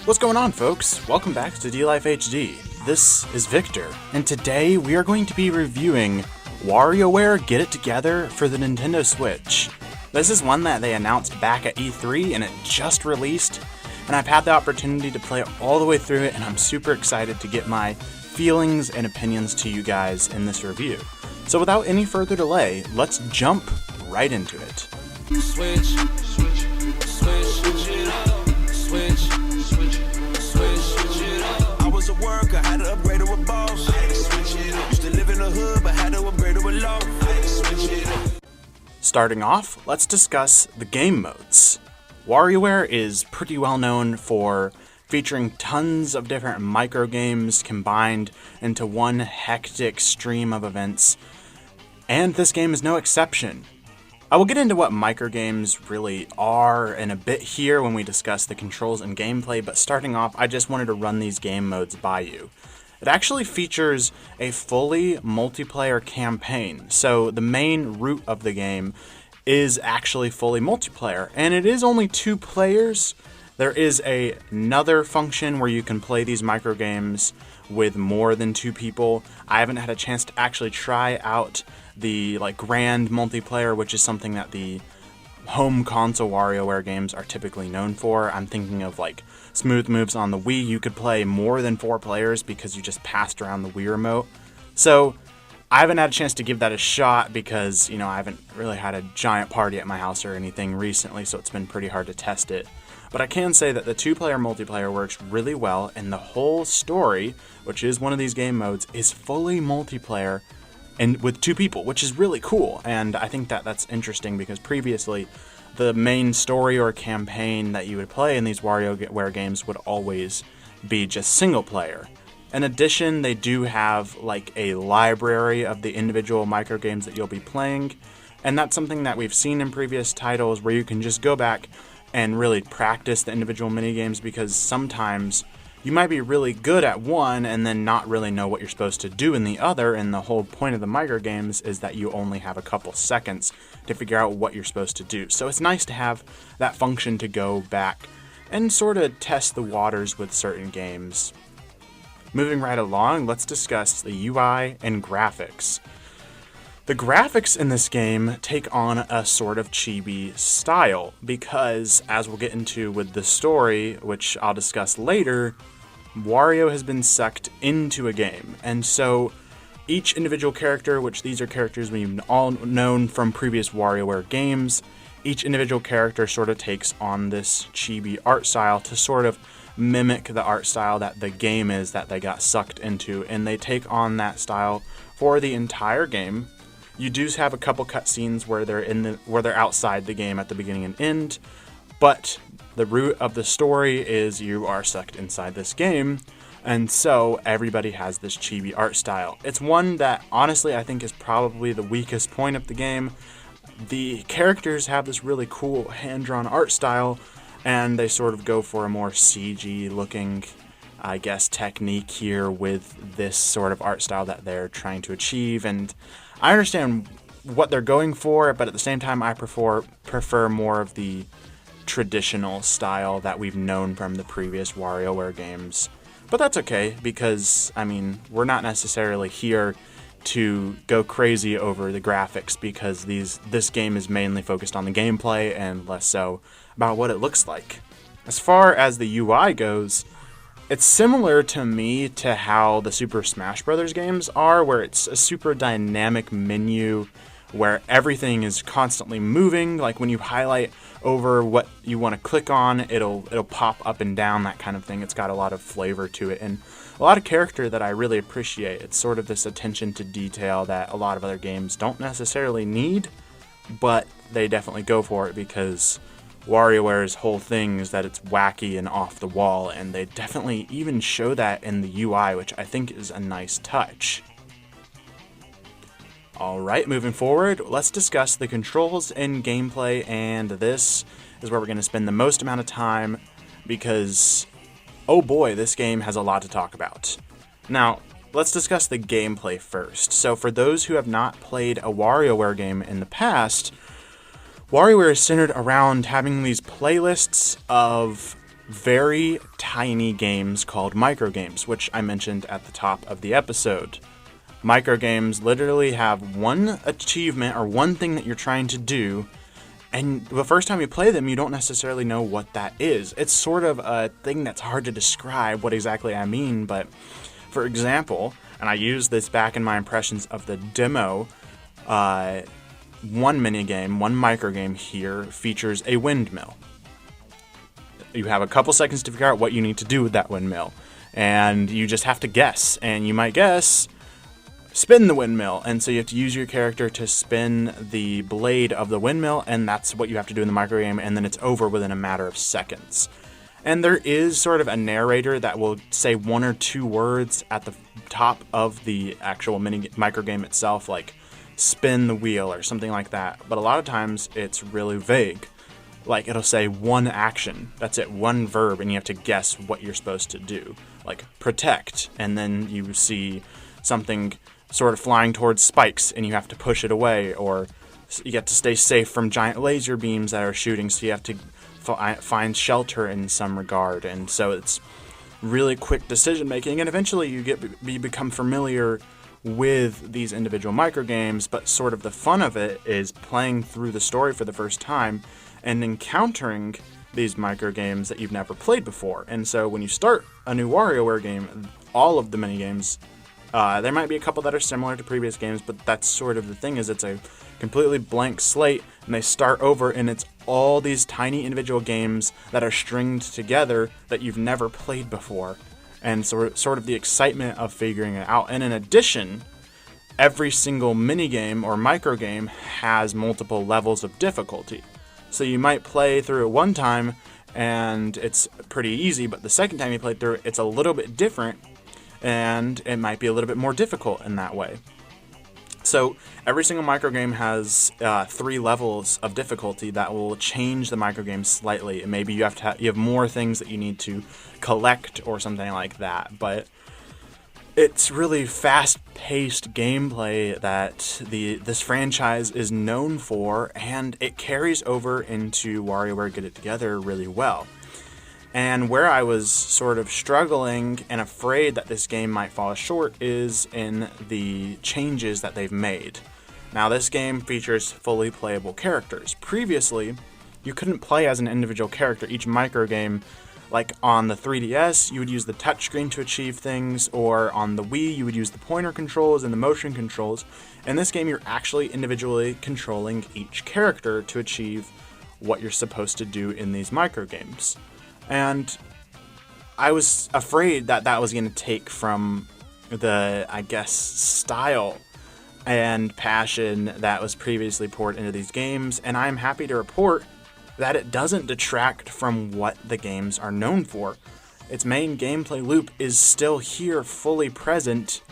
What's going on, folks? Welcome back to D-Life HD. This is Victor, and today we are going to be reviewing WarioWare Get It Together for the Nintendo Switch. This is one that they announced back at E3 and it just released, and I've had the opportunity to play it all the way through it, and I'm super excited to get my feelings and opinions to you guys in this review. So without any further delay, let's jump right into it. Switch it up. Switch it up. I was a worker, had to upgrade to a boss. I had to switch it up. Used to live in the hood, but had to upgrade to a loft. I had to switch it up. Starting off, let's discuss the game modes. WarioWare is pretty well known for featuring tons of different micro games combined into one hectic stream of events, and this game is no exception. I will get into what micro games really are in a bit here when we discuss the controls and gameplay, but starting off, I just wanted to run these game modes by you. It actually features a fully multiplayer campaign, so the main root of the game is actually fully multiplayer, and it is only 2 players. There is another function where you can play these micro games with more than 2 people. I haven't had a chance to actually try out the grand multiplayer, which is something that the home console WarioWare games are typically known for. I'm thinking of Smooth Moves on the Wii. You could play more than 4 players because you just passed around the Wii remote. So I haven't had a chance to give that a shot because, I haven't really had a giant party at my house or anything recently, so it's been pretty hard to test it. But I can say that the 2-player multiplayer works really well, and the whole story, which is one of these game modes, is fully multiplayer and with 2 people, which is really cool. And I think that that's interesting because previously the main story or campaign that you would play in these WarioWare games would always be just single player. In addition, they do have a library of the individual micro games that you'll be playing, and that's something that we've seen in previous titles where you can just go back and really practice the individual minigames, because sometimes you might be really good at one and then not really know what you're supposed to do in the other, and the whole point of the micro games is that you only have a couple seconds to figure out what you're supposed to do. So it's nice to have that function to go back and sort of test the waters with certain games. Moving right along, let's discuss the UI and graphics. The graphics in this game take on a sort of chibi style because, as we'll get into with the story, which I'll discuss later, Wario has been sucked into a game, and so each individual character, which these are characters we've all known from previous WarioWare games, each individual character sort of takes on this chibi art style to sort of mimic the art style that the game is that they got sucked into, and they take on that style for the entire game. You do have a couple cutscenes where they're outside the game at the beginning and end, but the root of the story is you are sucked inside this game, and so everybody has this chibi art style. It's one that honestly I think is probably the weakest point of the game. The characters have this really cool hand-drawn art style, and they sort of go for a more CG looking, technique here with this sort of art style that they're trying to achieve, and I understand what they're going for, but at the same time I prefer more of the traditional style that we've known from the previous WarioWare games. But that's okay, because, we're not necessarily here to go crazy over the graphics, because this game is mainly focused on the gameplay and less so about what it looks like. As far as the UI goes, it's similar to me to how the Super Smash Bros. Games are, where it's a super dynamic menu where everything is constantly moving. Like when you highlight over what you want to click on, it'll pop up and down, that kind of thing. It's got a lot of flavor to it and a lot of character that I really appreciate. It's sort of this attention to detail that a lot of other games don't necessarily need, but they definitely go for it because WarioWare's whole thing is that it's wacky and off the wall, and they definitely even show that in the UI, which I think is a nice touch. Alright, moving forward, let's discuss the controls and gameplay, and this is where we're going to spend the most amount of time because, oh boy, this game has a lot to talk about. Now, let's discuss the gameplay first. So for those who have not played a WarioWare game in the past, WarioWare is centered around having these playlists of very tiny games called microgames, which I mentioned at the top of the episode. Microgames literally have one achievement or one thing that you're trying to do, and the first time you play them, you don't necessarily know what that is. It's sort of a thing that's hard to describe what exactly I mean, but for example, and I used this back in my impressions of the demo, one minigame, one microgame here features a windmill. You have a couple seconds to figure out what you need to do with that windmill, and you just have to guess, and you might guess, spin the windmill, and so you have to use your character to spin the blade of the windmill, and that's what you have to do in the microgame, and then it's over within a matter of seconds. And there is sort of a narrator that will say one or two words at the top of the actual microgame itself, like spin the wheel or something like that, but a lot of times it's really vague. Like, it'll say one action, that's it, one verb, and you have to guess what you're supposed to do. Like, protect, and then you see something sort of flying towards spikes, and you have to push it away, or you have to stay safe from giant laser beams that are shooting, so you have to find shelter in some regard, and so it's really quick decision making, and eventually you become familiar with these individual microgames, but sort of the fun of it is playing through the story for the first time and encountering these microgames that you've never played before. And so when you start a new WarioWare game, all of the minigames, there might be a couple that are similar to previous games, but that's sort of the thing, is it's a completely blank slate, and they start over, and it's all these tiny individual games that are stringed together that you've never played before. And so sort of the excitement of figuring it out. And in addition, every single minigame or microgame has multiple levels of difficulty. So you might play through it one time and it's pretty easy, but the second time you play through it, it's a little bit different, and it might be a little bit more difficult in that way. So every single microgame has 3 levels of difficulty that will change the microgame slightly. And maybe you have more things that you need to collect or something like that. But it's really fast-paced gameplay that this franchise is known for, and it carries over into WarioWare Get It Together really well. And where I was sort of struggling and afraid that this game might fall short is in the changes that they've made. Now, this game features fully playable characters. Previously, you couldn't play as an individual character. Each microgame, like on the 3DS, you would use the touchscreen to achieve things, or on the Wii, you would use the pointer controls and the motion controls. In this game, you're actually individually controlling each character to achieve what you're supposed to do in these microgames. And I was afraid that that was going to take from the, I guess, style and passion that was previously poured into these games, and I'm happy to report that it doesn't detract from what the games are known for. Its main gameplay loop is still here, fully present,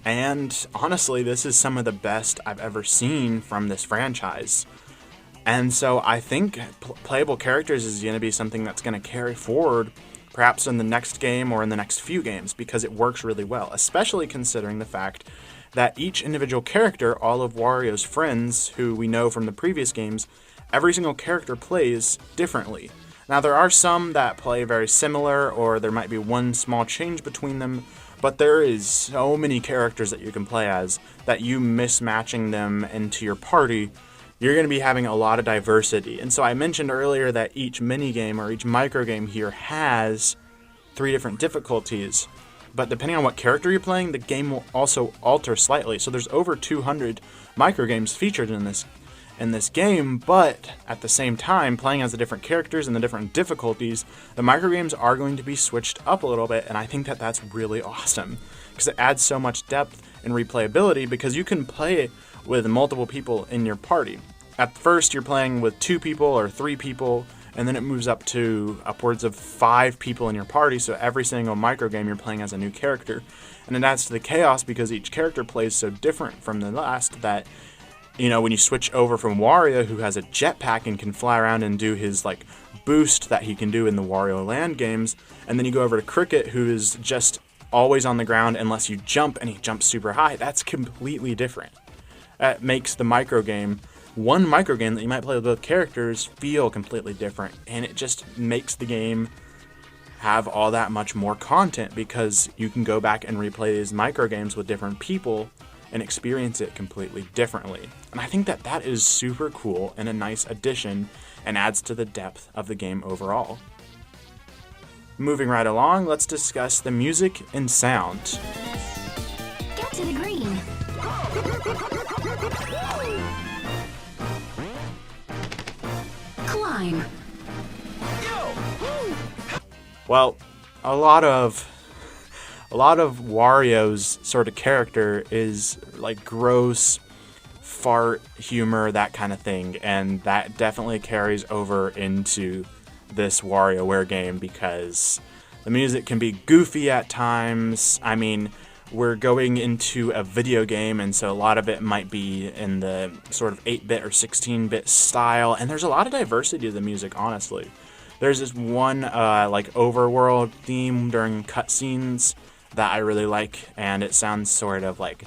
and honestly, this is some of the best I've ever seen from this franchise. And so I think playable characters is going to be something that's going to carry forward perhaps in the next game or in the next few games, because it works really well, especially considering the fact that each individual character, all of Wario's friends who we know from the previous games, every single character plays differently. Now, there are some that play very similar, or there might be one small change between them, but there is so many characters that you can play as that you mismatching them into your party, you're going to be having a lot of diversity. And so I mentioned earlier that each minigame or each microgame here has 3 different difficulties. But depending on what character you're playing, the game will also alter slightly. So there's over 200 microgames featured in this game, but at the same time, playing as the different characters and the different difficulties, the microgames are going to be switched up a little bit, and I think that that's really awesome, because it adds so much depth and replayability, because you can play with multiple people in your party. At first, you're playing with 2 people or 3 people, and then it moves up to upwards of 5 people in your party, so every single microgame you're playing as a new character. And it adds to the chaos because each character plays so different from the last that, you know, when you switch over from Wario, who has a jetpack and can fly around and do his, like, boost that he can do in the Wario Land games, and then you go over to Cricket, who is just always on the ground unless you jump, and he jumps super high, that's completely different. That makes the one microgame that you might play with both characters feel completely different, and it just makes the game have all that much more content because you can go back and replay these micro games with different people and experience it completely differently. And I think that that is super cool and a nice addition and adds to the depth of the game overall. Moving right along, let's discuss the music and sound. Get to the green. Climb. Well, a lot of Wario's sort of character is like gross fart humor, that kind of thing, and that definitely carries over into this WarioWare game because the music can be goofy at times. I mean, we're going into a video game, and so a lot of it might be in the sort of 8-bit or 16-bit style, and there's a lot of diversity to the music, honestly. There's this one like overworld theme during cutscenes that I really like, and it sounds sort of like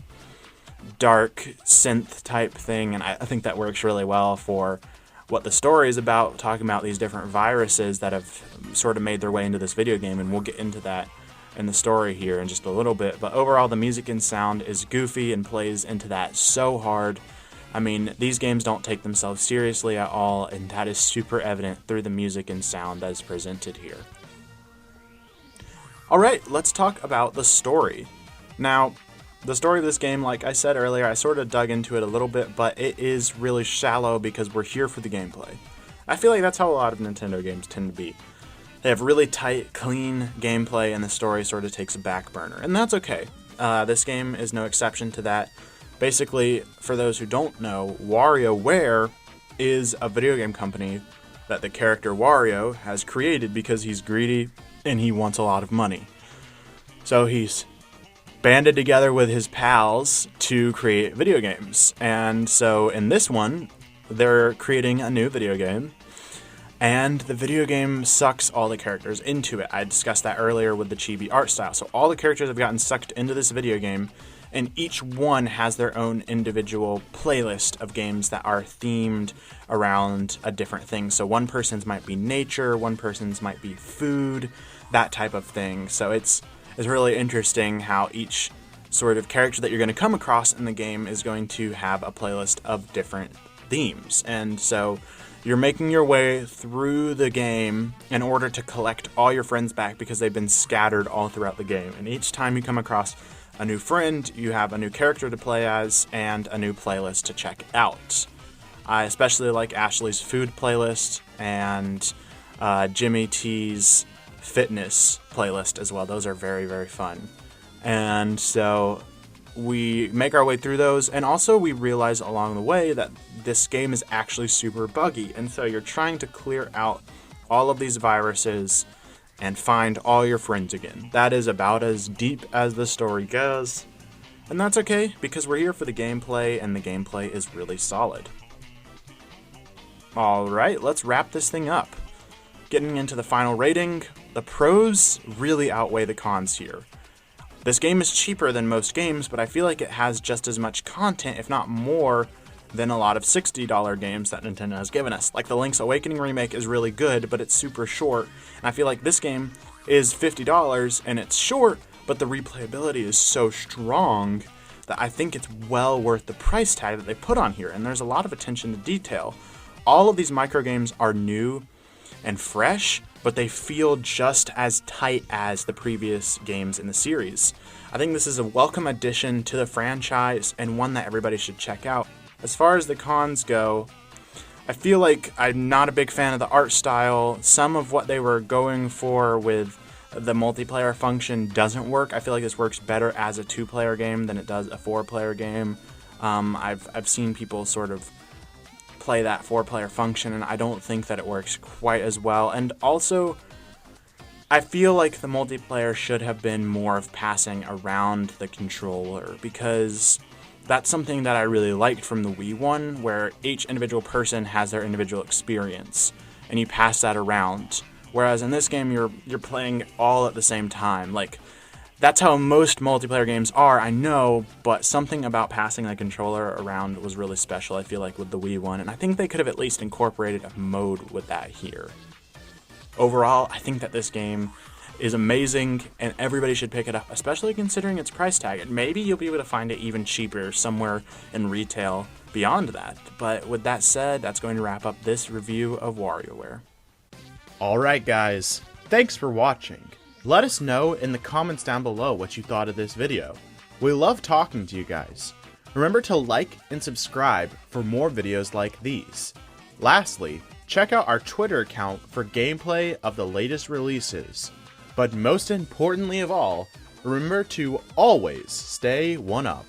dark synth type thing, and I think that works really well for what the story is about, talking about these different viruses that have sort of made their way into this video game, and we'll get into that in the story here in just a little bit. But overall, the music and sound is goofy and plays into that so hard. I mean, these games don't take themselves seriously at all, and that is super evident through the music and sound that is presented here. Alright, let's talk about the story. Now, the story of this game, like I said earlier, I sort of dug into it a little bit, but it is really shallow because we're here for the gameplay. I feel like that's how a lot of Nintendo games tend to be. They have really tight, clean gameplay, and the story sort of takes a back burner, and that's okay. This game is no exception to that. Basically, for those who don't know, WarioWare is a video game company that the character Wario has created because he's greedy and he wants a lot of money. So he's banded together with his pals to create video games. And so in this one, they're creating a new video game, and the video game sucks all the characters into it. I discussed that earlier with the chibi art style. So all the characters have gotten sucked into this video game, and each one has their own individual playlist of games that are themed around a different thing. So one person's might be nature, one person's might be food, that type of thing. So it's really interesting how each sort of character that you're going to come across in the game is going to have a playlist of different themes. And so you're making your way through the game in order to collect all your friends back because they've been scattered all throughout the game. And each time you come across a new friend, you have a new character to play as and a new playlist to check out. I especially like Ashley's food playlist and Jimmy T's fitness playlist as well. Those are very, very fun. And so we make our way through those, and also we realize along the way that this game is actually super buggy, and so you're trying to clear out all of these viruses and find all your friends again. That is about as deep as the story goes, and that's okay because we're here for the gameplay, and the gameplay is really solid. Alright, let's wrap this thing up. Getting into the final rating, the pros really outweigh the cons here. This game is cheaper than most games, but I feel like it has just as much content, if not more, than a lot of $60 games that Nintendo has given us. Like the Link's Awakening remake is really good, but it's super short, and I feel like this game is $50 and it's short, but the replayability is so strong that I think it's well worth the price tag that they put on here, and there's a lot of attention to detail. All of these micro games are new and fresh, but they feel just as tight as the previous games in the series. I think this is a welcome addition to the franchise and one that everybody should check out. As far as the cons go, I feel like I'm not a big fan of the art style. Some of what they were going for with the multiplayer function doesn't work. I feel like this works better as a 2-player game than it does a 4-player game. I've seen people sort of play that 4-player function, and I don't think that it works quite as well. And also, I feel like the multiplayer should have been more of passing around the controller, because that's something that I really liked from the Wii one, where each individual person has their individual experience, and you pass that around. Whereas in this game, you're playing all at the same time. Like, that's how most multiplayer games are, I know, but something about passing the controller around was really special, I feel like, with the Wii one, and I think they could have at least incorporated a mode with that here. Overall, I think that this game is amazing, and everybody should pick it up, especially considering its price tag. And maybe you'll be able to find it even cheaper somewhere in retail beyond that. But with that said, that's going to wrap up this review of WarioWare. Alright guys, thanks for watching. Let us know in the comments down below what you thought of this video. We love talking to you guys. Remember to like and subscribe for more videos like these. Lastly, check out our Twitter account for gameplay of the latest releases. But most importantly of all, remember to always stay one up.